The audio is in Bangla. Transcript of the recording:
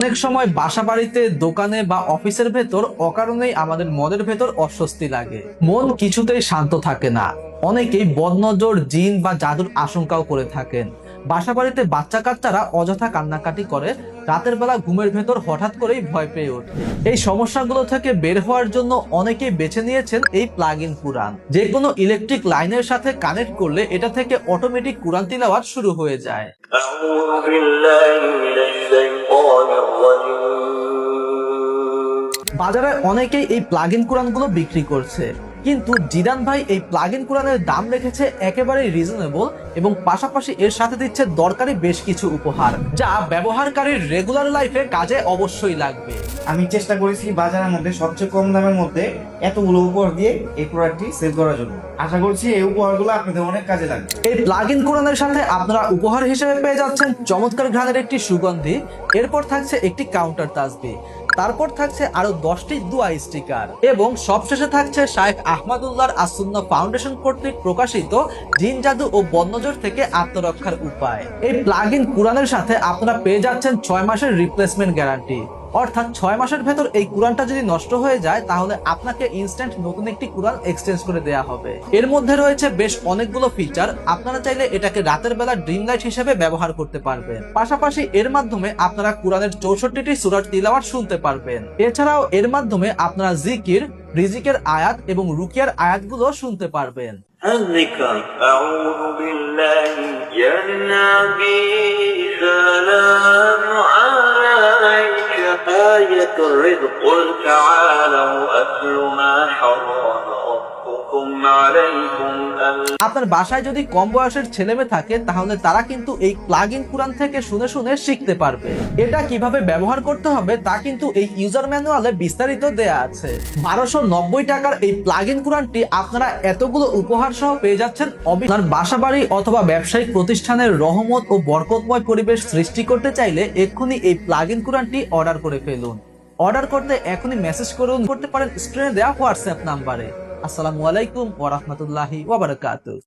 অনেক সময় বাসা বাড়িতে, দোকানে বা অফিসের ভেতর অকারণেই আমাদের মনের ভেতর অস্বস্তি লাগে, মন কিছুতেই শান্ত থাকে না। অনেকেই বদনজর, জিন বা জাদুর আশঙ্কাও করে থাকেন। বাসা বাড়িতে বাচ্চা কাচ্চারা অযথা কান্নাকাটি করে, রাতের বেলা ঘুমের ভেতর হঠাৎ করেই ভয় পেয়ে ওঠে। এই সমস্যাগুলো থেকে বের হওয়ার জন্য অনেকেই বেছে নিয়েছেন এই প্লাগ ইন কুরআন। যে কোনো ইলেকট্রিক লাইনের সাথে কানেক্ট করলে এটা থেকে অটোমেটিক কুরআন তিলাওয়াত শুরু হয়ে যায়। أعوذ بالله من الشيطان الرجيم বাজারে অনেকেই এই প্লাগ ইন কুরআনগুলো বিক্রি করছে, কিন্তু জিদান ভাই এই প্লাগ ইন কুরআনের দাম রেখেছে একেবারে রিজনেবল এবং পাশাপাশি এর সাথে দিচ্ছে দরকারি বেশ কিছু উপহার, যা ব্যবহারকারীর রেগুলার লাইফে কাজে অবশ্যই লাগবে। আমি চেষ্টা করেছি বাজারের মধ্যে সবচেয়ে কম দামের মধ্যে এতগুলো উপহার দিয়ে এই প্রোডাক্টটি সেল করার জন্য। আশা করছি এই উপহারগুলো আপনাদের অনেক কাজে লাগবে। এই প্লাগ ইন কুরআনের সাথে আপনারা উপহার হিসেবে পেয়ে যাচ্ছেন চমৎকার ঘ্রাণের একটি সুগন্ধি, এরপর থাকছে একটি কাউন্টার তাসবিহ, তারপর থাকছে আরো 10টি দোয়া স্টিকার এবং সবশেষে থাকছে শাইখ আহমদুল্লাহর আসুন্নাহ ফাউন্ডেশন কর্তৃক প্রকাশিত জিন জাদু ও বদনজর থেকে আত্মরক্ষার উপায়। এই প্লাগ ইন কুরআনের সাথে আপনারা পেয়ে যাচ্ছেন 6 মাসের রিপ্লেসমেন্ট গ্যারান্টি, অর্থাৎ 6 মাসের ভেতর এই কুরআনটা যদি নষ্ট হয়ে যায় তাহলে আপনাকে ইনস্ট্যান্ট নতুন একটি কুরআন এক্সচেঞ্জ করে দেওয়া হবে। এর মধ্যে রয়েছে বেশ অনেকগুলো ফিচার, আপনারা চাইলে এটাকে রাতের বেলা ড্রিম লাইট হিসেবে ব্যবহার করতে পারবেন। পাশাপাশি এর মাধ্যমে আপনারা কুরআনের 64টি সূরার তিলাওয়াত শুনতে পারবেন। এছাড়াও এর মাধ্যমে আপনারা জিকির, রিজিকের আয়াত এবং রুকিয়ার আয়াতগুলো শুনতে পারবেন। الذكر أعوذ بالله يا نبي سلام عليك آية الرزق قل تعالوا أتل ما حرم ربكم عليكم আপনার বাসায় যদি কম বয়সের ছেলেমেয়ে থাকে তাহলে তারা কিন্তু এই প্লাগ ইন কুরআন থেকে শুনে শুনে শিখতে পারবে। এটা কিভাবে ব্যবহার করতে হবে তা কিন্তু এই ইউজার ম্যানুয়ালে বিস্তারিত দেয়া আছে। 1290 টাকার এই প্লাগ ইন কুরআনটি আপনারা এতগুলো উপহার সহ পেয়ে যাচ্ছেন। আপনার বাসা বাড়ি অথবা ব্যবসায়িক প্রতিষ্ঠানের রহমত ও বরকতময় পরিবেশ সৃষ্টি করতে চাইলে এক্ষুনি এই প্লাগ ইন কুরআনটি অর্ডার করে ফেলুন। অর্ডার করতে এখনই মেসেজ করতে পারেন স্ক্রিনে দেওয়া হোয়াটসঅ্যাপ নাম্বারে। আসসালামু আলাইকুম ওয়া রাহমাতুল্লাহি ওয়া বারাকাতুহু।